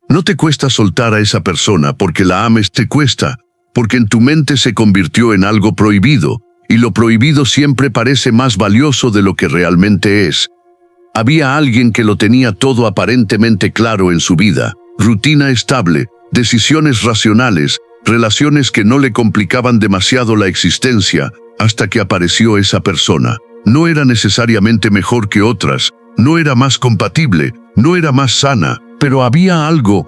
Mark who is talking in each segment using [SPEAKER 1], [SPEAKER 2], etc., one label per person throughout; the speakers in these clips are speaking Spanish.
[SPEAKER 1] No te cuesta soltar a esa persona porque la ames, te cuesta, porque en tu mente se convirtió en algo prohibido, y lo prohibido siempre parece más valioso de lo que realmente es. Había alguien que lo tenía todo aparentemente claro en su vida, rutina estable, decisiones racionales, relaciones que no le complicaban demasiado la existencia, hasta que apareció esa persona. No era necesariamente mejor que otras, no era más compatible, no era más sana, pero había algo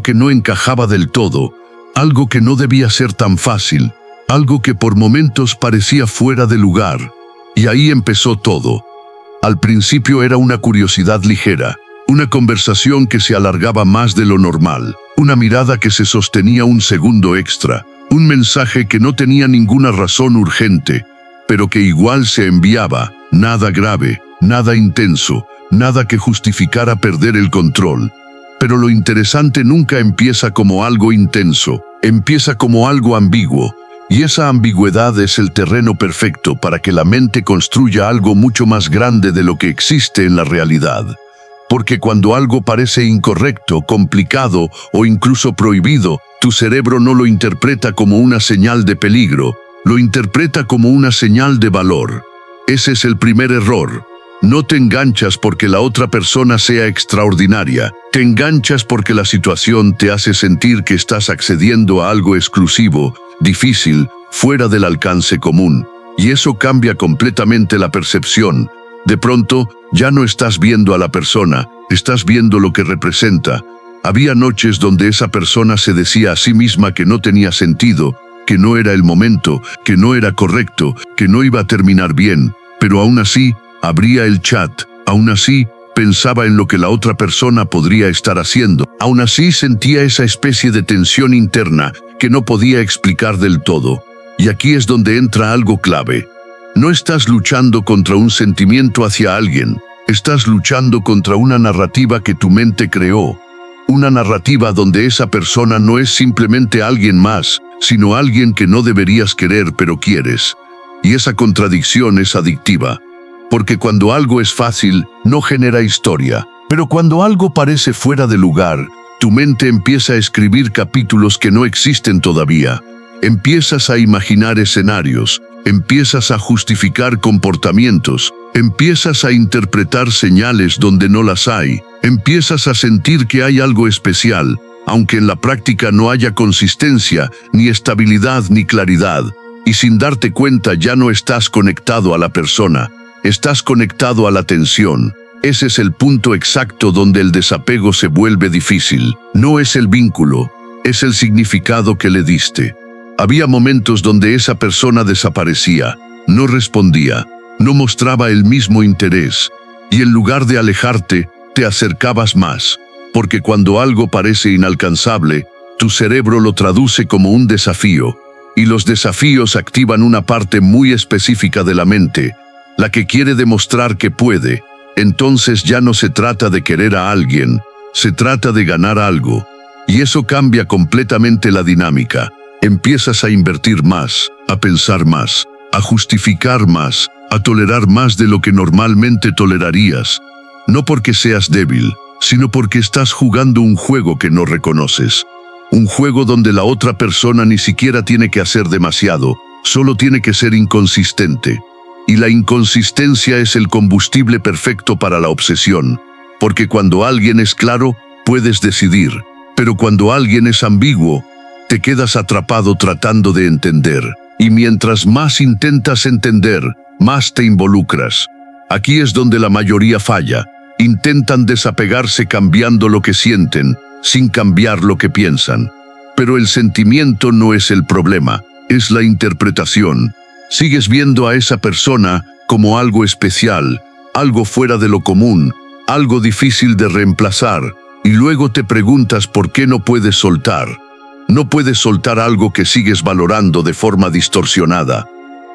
[SPEAKER 1] que no encajaba del todo, algo que no debía ser tan fácil, algo que por momentos parecía fuera de lugar. Y ahí empezó todo. Al principio era una curiosidad ligera, una conversación que se alargaba más de lo normal, una mirada que se sostenía un segundo extra, un mensaje que no tenía ninguna razón urgente, pero que igual se enviaba, nada grave, nada intenso, nada que justificara perder el control. Pero lo interesante nunca empieza como algo intenso, empieza como algo ambiguo, y esa ambigüedad es el terreno perfecto para que la mente construya algo mucho más grande de lo que existe en la realidad. Porque cuando algo parece incorrecto, complicado o incluso prohibido, tu cerebro no lo interpreta como una señal de peligro, lo interpreta como una señal de valor. Ese es el primer error. No te enganchas porque la otra persona sea extraordinaria, te enganchas porque la situación te hace sentir que estás accediendo a algo exclusivo, difícil, fuera del alcance común, y eso cambia completamente la percepción. De pronto, ya no estás viendo a la persona, estás viendo lo que representa. Había noches donde esa persona se decía a sí misma que no tenía sentido, que no era el momento, que no era correcto, que no iba a terminar bien, pero aún así, abría el chat, aún así, pensaba en lo que la otra persona podría estar haciendo, aún así sentía esa especie de tensión interna que no podía explicar del todo. Y aquí es donde entra algo clave. No estás luchando contra un sentimiento hacia alguien, estás luchando contra una narrativa que tu mente creó. Una narrativa donde esa persona no es simplemente alguien más, sino alguien que no deberías querer pero quieres. Y esa contradicción es adictiva. Porque cuando algo es fácil, no genera historia. Pero cuando algo parece fuera de lugar, tu mente empieza a escribir capítulos que no existen todavía. Empiezas a imaginar escenarios, empiezas a justificar comportamientos, empiezas a interpretar señales donde no las hay, empiezas a sentir que hay algo especial, aunque en la práctica no haya consistencia, ni estabilidad ni claridad, y sin darte cuenta ya no estás conectado a la persona, estás conectado a la tensión. Ese es el punto exacto donde el desapego se vuelve difícil. No es el vínculo, es el significado que le diste. Había momentos donde esa persona desaparecía, no respondía, no mostraba el mismo interés, y en lugar de alejarte, te acercabas más, porque cuando algo parece inalcanzable, tu cerebro lo traduce como un desafío, y los desafíos activan una parte muy específica de la mente, la que quiere demostrar que puede. Entonces ya no se trata de querer a alguien, se trata de ganar algo, y eso cambia completamente la dinámica. Empiezas a invertir más, a pensar más, a justificar más, a tolerar más de lo que normalmente tolerarías. No porque seas débil, sino porque estás jugando un juego que no reconoces. Un juego donde la otra persona ni siquiera tiene que hacer demasiado, solo tiene que ser inconsistente. Y la inconsistencia es el combustible perfecto para la obsesión, porque cuando alguien es claro, puedes decidir, pero cuando alguien es ambiguo, te quedas atrapado tratando de entender, y mientras más intentas entender, más te involucras. Aquí es donde la mayoría falla. Intentan desapegarse cambiando lo que sienten, sin cambiar lo que piensan. Pero el sentimiento no es el problema, es la interpretación. Sigues viendo a esa persona como algo especial, algo fuera de lo común, algo difícil de reemplazar, y luego te preguntas por qué no puedes soltar. No puedes soltar algo que sigues valorando de forma distorsionada.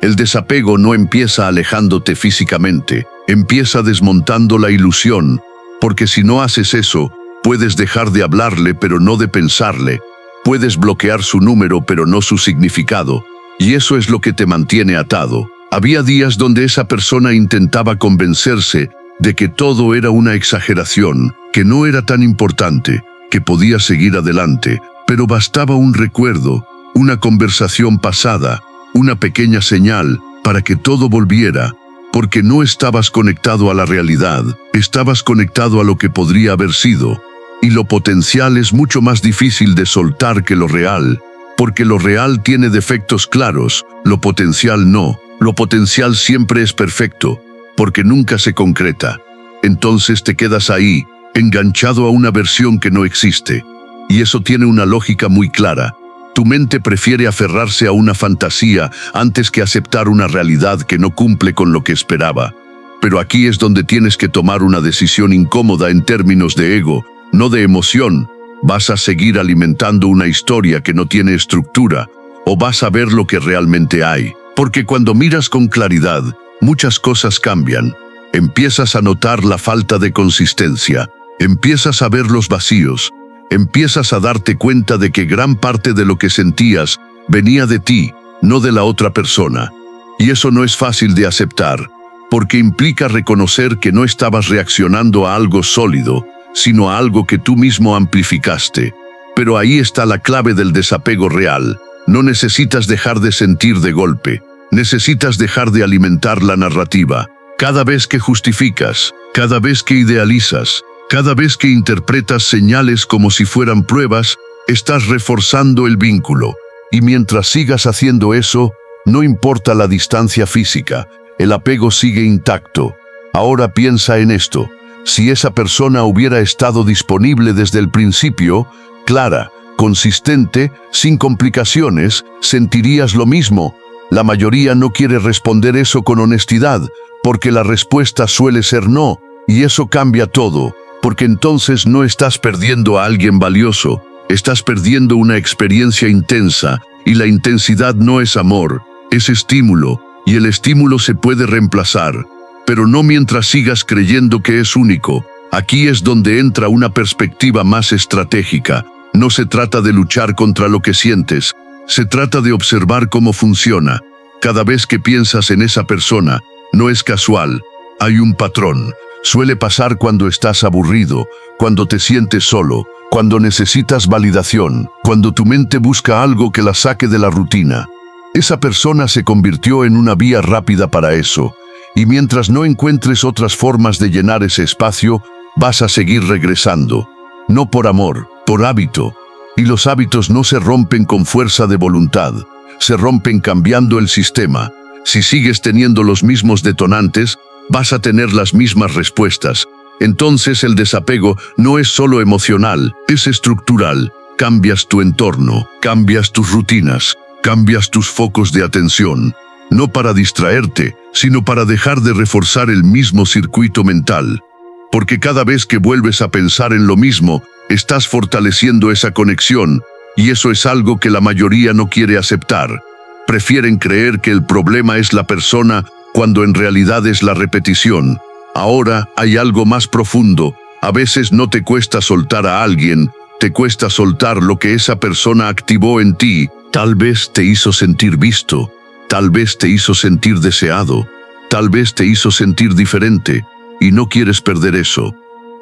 [SPEAKER 1] El desapego no empieza alejándote físicamente, empieza desmontando la ilusión, porque si no haces eso, puedes dejar de hablarle pero no de pensarle, puedes bloquear su número pero no su significado, y eso es lo que te mantiene atado. Había días donde esa persona intentaba convencerse de que todo era una exageración, que no era tan importante, que podías seguir adelante, pero bastaba un recuerdo, una conversación pasada, una pequeña señal para que todo volviera, porque no estabas conectado a la realidad, estabas conectado a lo que podría haber sido, y lo potencial es mucho más difícil de soltar que lo real, porque lo real tiene defectos claros, lo potencial no, lo potencial siempre es perfecto, porque nunca se concreta. Entonces te quedas ahí, enganchado a una versión que no existe, y eso tiene una lógica muy clara. Tu mente prefiere aferrarse a una fantasía antes que aceptar una realidad que no cumple con lo que esperaba. Pero aquí es donde tienes que tomar una decisión incómoda en términos de ego, no de emoción. ¿Vas a seguir alimentando una historia que no tiene estructura, o vas a ver lo que realmente hay? Porque cuando miras con claridad, muchas cosas cambian. Empiezas a notar la falta de consistencia, empiezas a ver los vacíos, empiezas a darte cuenta de que gran parte de lo que sentías venía de ti, no de la otra persona. Y eso no es fácil de aceptar, porque implica reconocer que no estabas reaccionando a algo sólido, sino a algo que tú mismo amplificaste. Pero ahí está la clave del desapego real. No necesitas dejar de sentir de golpe, necesitas dejar de alimentar la narrativa. Cada vez que justificas, cada vez que idealizas, cada vez que interpretas señales como si fueran pruebas, estás reforzando el vínculo. Y mientras sigas haciendo eso, no importa la distancia física, el apego sigue intacto. Ahora piensa en esto. Si esa persona hubiera estado disponible desde el principio, clara, consistente, sin complicaciones, sentirías lo mismo. La mayoría no quiere responder eso con honestidad, porque la respuesta suele ser no, y eso cambia todo. Porque entonces no estás perdiendo a alguien valioso, estás perdiendo una experiencia intensa, y la intensidad no es amor, es estímulo, y el estímulo se puede reemplazar, pero no mientras sigas creyendo que es único. Aquí es donde entra una perspectiva más estratégica. No se trata de luchar contra lo que sientes, se trata de observar cómo funciona. Cada vez que piensas en esa persona, no es casual, hay un patrón. Suele pasar cuando estás aburrido, cuando te sientes solo, cuando necesitas validación, cuando tu mente busca algo que la saque de la rutina. Esa persona se convirtió en una vía rápida para eso, y mientras no encuentres otras formas de llenar ese espacio, vas a seguir regresando. No por amor, por hábito. Y los hábitos no se rompen con fuerza de voluntad, se rompen cambiando el sistema. Si sigues teniendo los mismos detonantes, vas a tener las mismas respuestas. Entonces el desapego no es solo emocional, es estructural. Cambias tu entorno, cambias tus rutinas, cambias tus focos de atención. No para distraerte, sino para dejar de reforzar el mismo circuito mental. Porque cada vez que vuelves a pensar en lo mismo, estás fortaleciendo esa conexión, y eso es algo que la mayoría no quiere aceptar. Prefieren creer que el problema es la persona cuando en realidad es la repetición. Ahora hay algo más profundo. A veces no te cuesta soltar a alguien, te cuesta soltar lo que esa persona activó en ti. Tal vez te hizo sentir visto, tal vez te hizo sentir deseado, tal vez te hizo sentir diferente, y no quieres perder eso.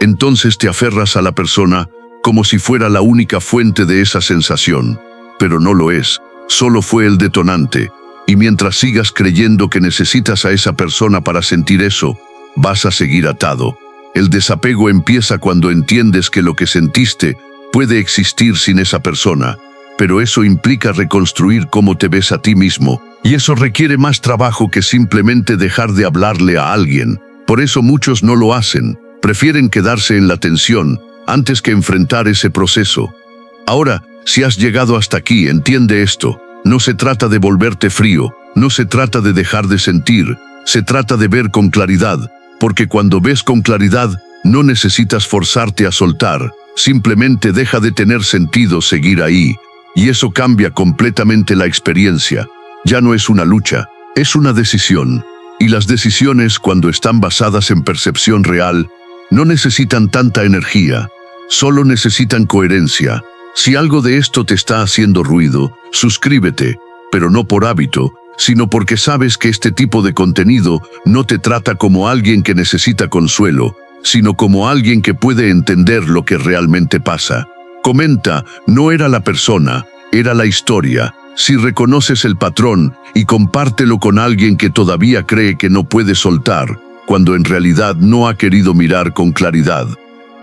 [SPEAKER 1] Entonces te aferras a la persona como si fuera la única fuente de esa sensación. Pero no lo es, solo fue el detonante. Y mientras sigas creyendo que necesitas a esa persona para sentir eso, vas a seguir atado. El desapego empieza cuando entiendes que lo que sentiste puede existir sin esa persona, pero eso implica reconstruir cómo te ves a ti mismo, y eso requiere más trabajo que simplemente dejar de hablarle a alguien. Por eso muchos no lo hacen, prefieren quedarse en la tensión antes que enfrentar ese proceso. Ahora, si has llegado hasta aquí, entiende esto. No se trata de volverte frío, no se trata de dejar de sentir, se trata de ver con claridad, porque cuando ves con claridad, no necesitas forzarte a soltar, simplemente deja de tener sentido seguir ahí, y eso cambia completamente la experiencia. Ya no es una lucha, es una decisión, y las decisiones, cuando están basadas en percepción real, no necesitan tanta energía, solo necesitan coherencia. Si algo de esto te está haciendo ruido, suscríbete, pero no por hábito, sino porque sabes que este tipo de contenido no te trata como alguien que necesita consuelo, sino como alguien que puede entender lo que realmente pasa. Comenta, no era la persona, era la historia. Si reconoces el patrón y compártelo con alguien que todavía cree que no puede soltar, cuando en realidad no ha querido mirar con claridad.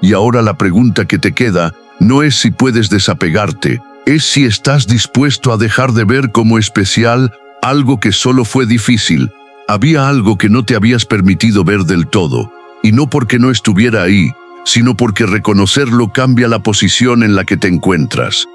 [SPEAKER 1] Y ahora la pregunta que te queda no es si puedes desapegarte, es si estás dispuesto a dejar de ver como especial algo que solo fue difícil. Había algo que no te habías permitido ver del todo, y no porque no estuviera ahí, sino porque reconocerlo cambia la posición en la que te encuentras.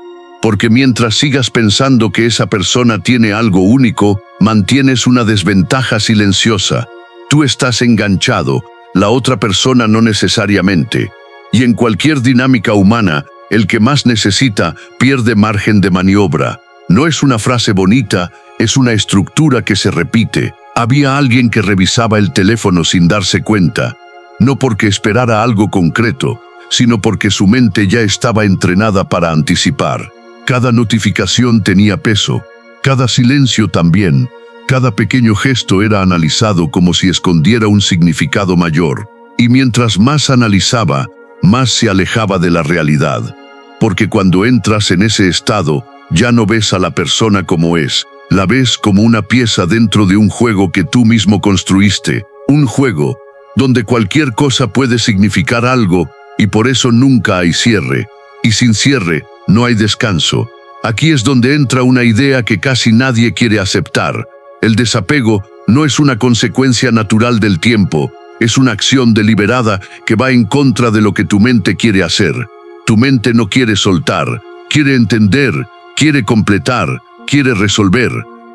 [SPEAKER 1] Porque mientras sigas pensando que esa persona tiene algo único, mantienes una desventaja silenciosa. Tú estás enganchado, la otra persona no necesariamente. Y en cualquier dinámica humana, el que más necesita pierde margen de maniobra. No es una frase bonita, es una estructura que se repite. Había alguien que revisaba el teléfono sin darse cuenta, no porque esperara algo concreto, sino porque su mente ya estaba entrenada para anticipar. Cada notificación tenía peso, cada silencio también, cada pequeño gesto era analizado como si escondiera un significado mayor. Y mientras más analizaba, más se alejaba de la realidad. Porque cuando entras en ese estado, ya no ves a la persona como es, la ves como una pieza dentro de un juego que tú mismo construiste. Un juego donde cualquier cosa puede significar algo y por eso nunca hay cierre. Y sin cierre, no hay descanso. Aquí es donde entra una idea que casi nadie quiere aceptar. El desapego no es una consecuencia natural del tiempo, es una acción deliberada que va en contra de lo que tu mente quiere hacer. Tu mente no quiere soltar, quiere entender, quiere completar, quiere resolver.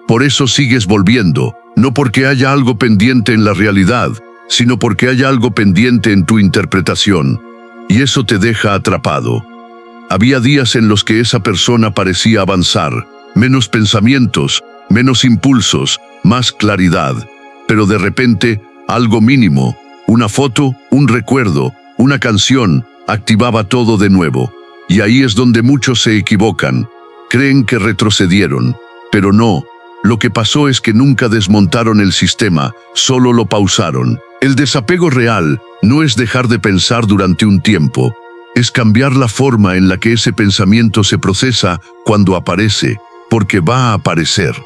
[SPEAKER 1] Por eso sigues volviendo, no porque haya algo pendiente en la realidad, sino porque haya algo pendiente en tu interpretación. Y eso te deja atrapado. Había días en los que esa persona parecía avanzar, menos pensamientos, menos impulsos, más claridad. Pero de repente, algo mínimo, una foto, un recuerdo, una canción, activaba todo de nuevo. Y ahí es donde muchos se equivocan. Creen que retrocedieron, pero no. Lo que pasó es que nunca desmontaron el sistema, solo lo pausaron. El desapego real no es dejar de pensar durante un tiempo, es cambiar la forma en la que ese pensamiento se procesa cuando aparece, porque va a aparecer.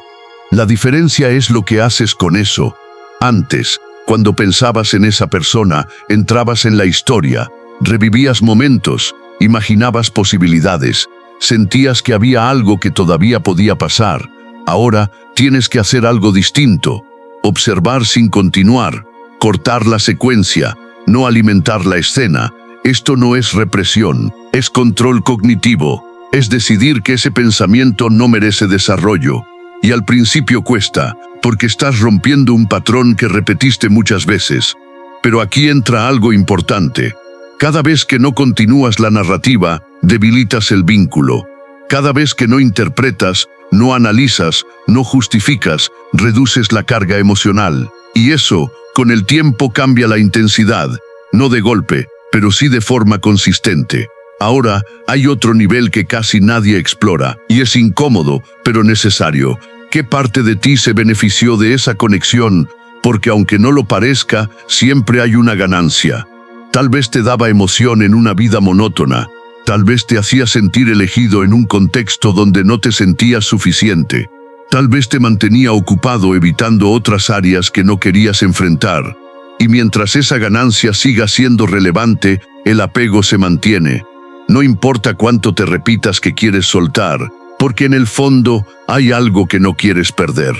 [SPEAKER 1] La diferencia es lo que haces con eso. Antes, cuando pensabas en esa persona, entrabas en la historia, revivías momentos, imaginabas posibilidades, sentías que había algo que todavía podía pasar. Ahora tienes que hacer algo distinto, observar sin continuar, cortar la secuencia, no alimentar la escena. Esto no es represión, es control cognitivo, es decidir que ese pensamiento no merece desarrollo. Y al principio cuesta, porque estás rompiendo un patrón que repetiste muchas veces. Pero aquí entra algo importante. Cada vez que no continúas la narrativa, debilitas el vínculo. Cada vez que no interpretas, no analizas, no justificas, reduces la carga emocional. Y eso, con el tiempo, cambia la intensidad, no de golpe, pero sí de forma consistente. Ahora hay otro nivel que casi nadie explora, y es incómodo, pero necesario. ¿Qué parte de ti se benefició de esa conexión? Porque aunque no lo parezca, siempre hay una ganancia. Tal vez te daba emoción en una vida monótona. Tal vez te hacía sentir elegido en un contexto donde no te sentías suficiente. Tal vez te mantenía ocupado evitando otras áreas que no querías enfrentar. Y mientras esa ganancia siga siendo relevante, el apego se mantiene. No importa cuánto te repitas que quieres soltar, porque en el fondo hay algo que no quieres perder.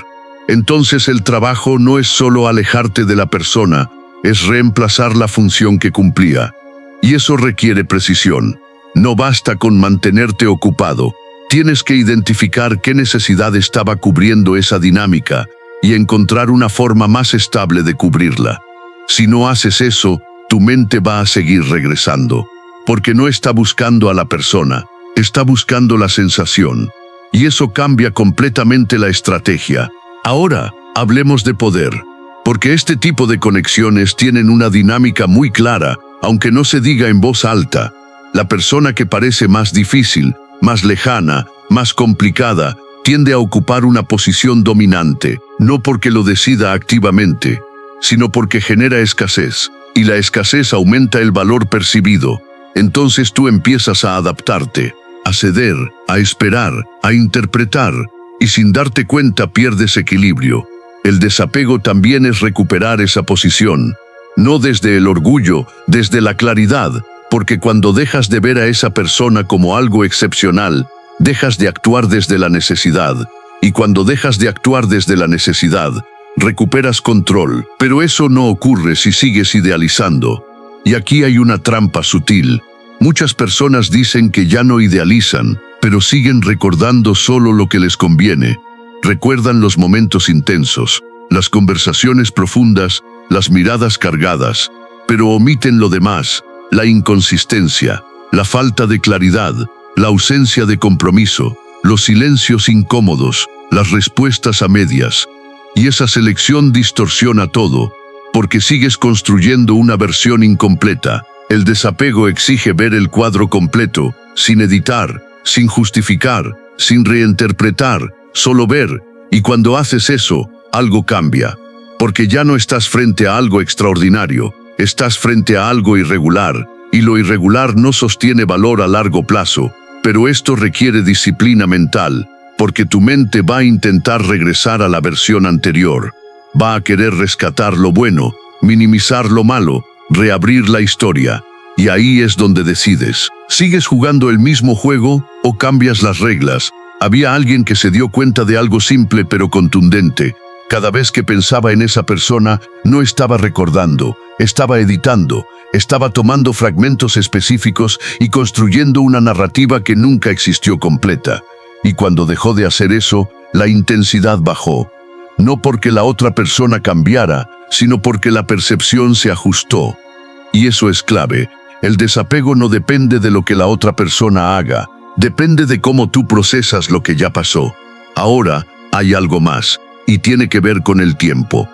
[SPEAKER 1] Entonces el trabajo no es solo alejarte de la persona, es reemplazar la función que cumplía. Y eso requiere precisión. No basta con mantenerte ocupado. Tienes que identificar qué necesidad estaba cubriendo esa dinámica y encontrar una forma más estable de cubrirla. Si no haces eso, tu mente va a seguir regresando, porque no está buscando a la persona, está buscando la sensación. Y eso cambia completamente la estrategia. Ahora, hablemos de poder, porque este tipo de conexiones tienen una dinámica muy clara, aunque no se diga en voz alta. La persona que parece más difícil, más lejana, más complicada, tiende a ocupar una posición dominante, no porque lo decida activamente, sino porque genera escasez, y la escasez aumenta el valor percibido. entonces tú empiezas a adaptarte, a ceder, a esperar, a interpretar, y sin darte cuenta pierdes equilibrio. El desapego también es recuperar esa posición, no desde el orgullo, desde la claridad, porque cuando dejas de ver a esa persona como algo excepcional, dejas de actuar desde la necesidad, y cuando dejas de actuar desde la necesidad, recuperas control, pero eso no ocurre si sigues idealizando. Y aquí hay una trampa sutil. Muchas personas dicen que ya no idealizan, pero siguen recordando solo lo que les conviene. Recuerdan los momentos intensos, las conversaciones profundas, las miradas cargadas, pero omiten lo demás, la inconsistencia, la falta de claridad, la ausencia de compromiso, los silencios incómodos, las respuestas a medias. Y esa selección distorsiona todo, porque sigues construyendo una versión incompleta. El desapego exige ver el cuadro completo, sin editar, sin justificar, sin reinterpretar, solo ver, y cuando haces eso, algo cambia. Porque ya no estás frente a algo extraordinario, estás frente a algo irregular, y lo irregular no sostiene valor a largo plazo, pero esto requiere disciplina mental, porque tu mente va a intentar regresar a la versión anterior. Va a querer rescatar lo bueno, minimizar lo malo, reabrir la historia. Y ahí es donde decides. ¿Sigues jugando el mismo juego o cambias las reglas? Había alguien que se dio cuenta de algo simple pero contundente. Cada vez que pensaba en esa persona, no estaba recordando, estaba editando, estaba tomando fragmentos específicos y construyendo una narrativa que nunca existió completa. Y cuando dejó de hacer eso, la intensidad bajó. No porque la otra persona cambiara, sino porque la percepción se ajustó. Y eso es clave. El desapego no depende de lo que la otra persona haga, depende de cómo tú procesas lo que ya pasó. Ahora, hay algo más, y tiene que ver con el tiempo.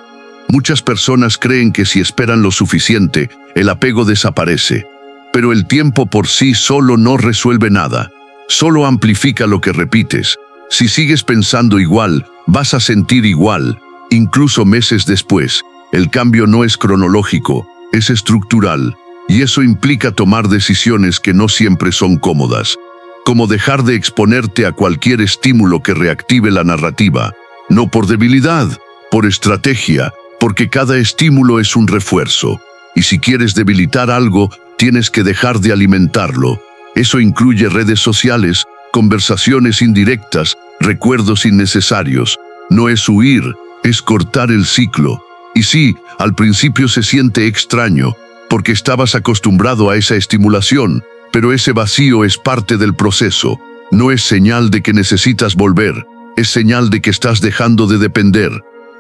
[SPEAKER 1] Muchas personas creen que si esperan lo suficiente, el apego desaparece. Pero el tiempo por sí solo no resuelve nada. Solo amplifica lo que repites. Si sigues pensando igual, vas a sentir igual, incluso meses después. El cambio no es cronológico, es estructural, y eso implica tomar decisiones que no siempre son cómodas, como dejar de exponerte a cualquier estímulo que reactive la narrativa, no por debilidad, por estrategia, porque cada estímulo es un refuerzo, y si quieres debilitar algo, tienes que dejar de alimentarlo. Eso incluye redes sociales, conversaciones indirectas, recuerdos innecesarios. No es huir, es cortar el ciclo. Y sí, al principio se siente extraño, porque estabas acostumbrado a esa estimulación, pero ese vacío es parte del proceso. No es señal de que necesitas volver, es señal de que estás dejando de depender.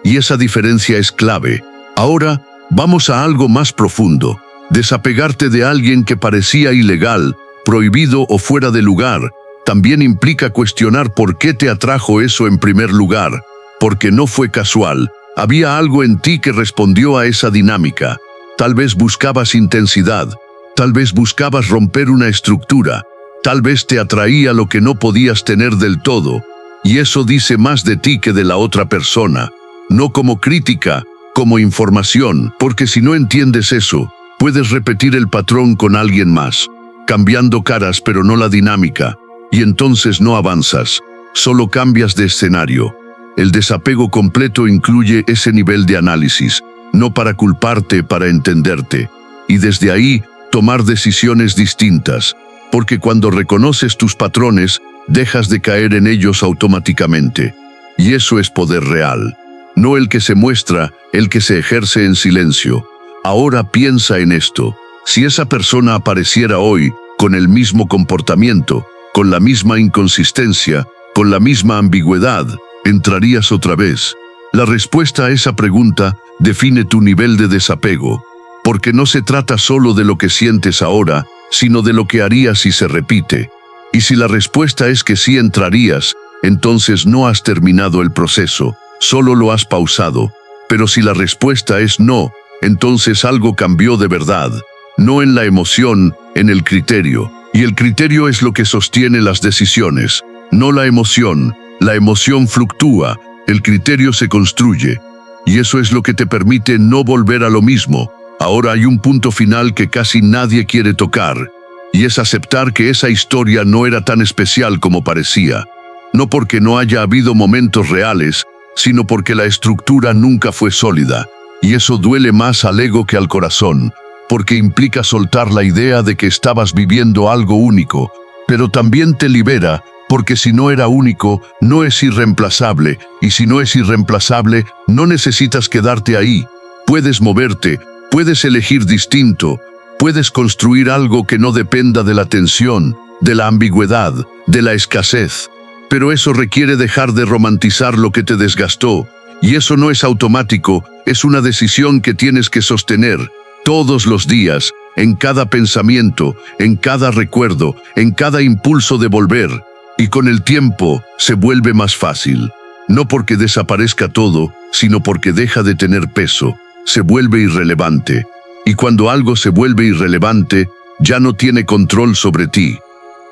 [SPEAKER 1] Y esa diferencia es clave. Ahora, vamos a algo más profundo. Desapegarte de alguien que parecía ilegal, prohibido o fuera de lugar, también implica cuestionar por qué te atrajo eso en primer lugar, porque no fue casual. Había algo en ti que respondió a esa dinámica. Tal vez buscabas intensidad, tal vez buscabas romper una estructura, tal vez te atraía lo que no podías tener del todo, y eso dice más de ti que de la otra persona, no como crítica, como información, porque si no entiendes eso, puedes repetir el patrón con alguien más, cambiando caras pero no la dinámica, y entonces no avanzas, solo cambias de escenario. El desapego completo incluye ese nivel de análisis, no para culparte, para entenderte, y desde ahí tomar decisiones distintas, porque cuando reconoces tus patrones, dejas de caer en ellos automáticamente. Y eso es poder real, no el que se muestra, el que se ejerce en silencio. Ahora piensa en esto, si esa persona apareciera hoy con el mismo comportamiento, con la misma inconsistencia, con la misma ambigüedad, ¿entrarías otra vez? La respuesta a esa pregunta define tu nivel de desapego, porque no se trata solo de lo que sientes ahora, sino de lo que harías si se repite. Y si la respuesta es que sí entrarías, entonces no has terminado el proceso, solo lo has pausado. Pero si la respuesta es no, entonces algo cambió de verdad, no en la emoción, en el criterio. Y el criterio es lo que sostiene las decisiones, no la emoción. La emoción fluctúa, el criterio se construye. Y eso es lo que te permite no volver a lo mismo. Ahora hay un punto final que casi nadie quiere tocar. y es aceptar que esa historia no era tan especial como parecía, no porque no haya habido momentos reales, sino porque la estructura nunca fue sólida, y eso duele más al ego que al corazón, porque implica soltar la idea de que estabas viviendo algo único, pero también te libera, porque si no era único, no es irreemplazable, y si no es irreemplazable, no necesitas quedarte ahí. Puedes moverte, puedes elegir distinto, puedes construir algo que no dependa de la tensión, de la ambigüedad, de la escasez. Pero eso requiere dejar de romantizar lo que te desgastó, y eso no es automático, es una decisión que tienes que sostener todos los días, en cada pensamiento, en cada recuerdo, en cada impulso de volver. Y con el tiempo se vuelve más fácil. No porque desaparezca todo, sino porque deja de tener peso, se vuelve irrelevante. Y cuando algo se vuelve irrelevante, ya no tiene control sobre ti.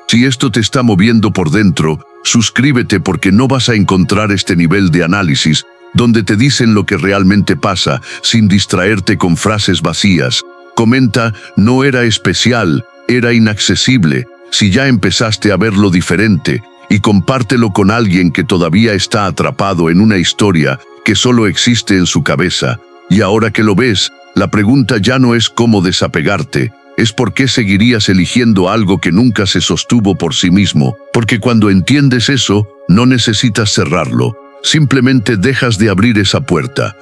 [SPEAKER 1] Si esto te está moviendo por dentro, suscríbete porque no vas a encontrar este nivel de análisis donde te dicen lo que realmente pasa, sin distraerte con frases vacías. Comenta, no era especial, era inaccesible, si ya empezaste a verlo diferente, y compártelo con alguien que todavía está atrapado en una historia que solo existe en su cabeza. Y ahora que lo ves, la pregunta ya no es cómo desapegarte, es por qué seguirías eligiendo algo que nunca se sostuvo por sí mismo, porque cuando entiendes eso, no necesitas cerrarlo, simplemente dejas de abrir esa puerta.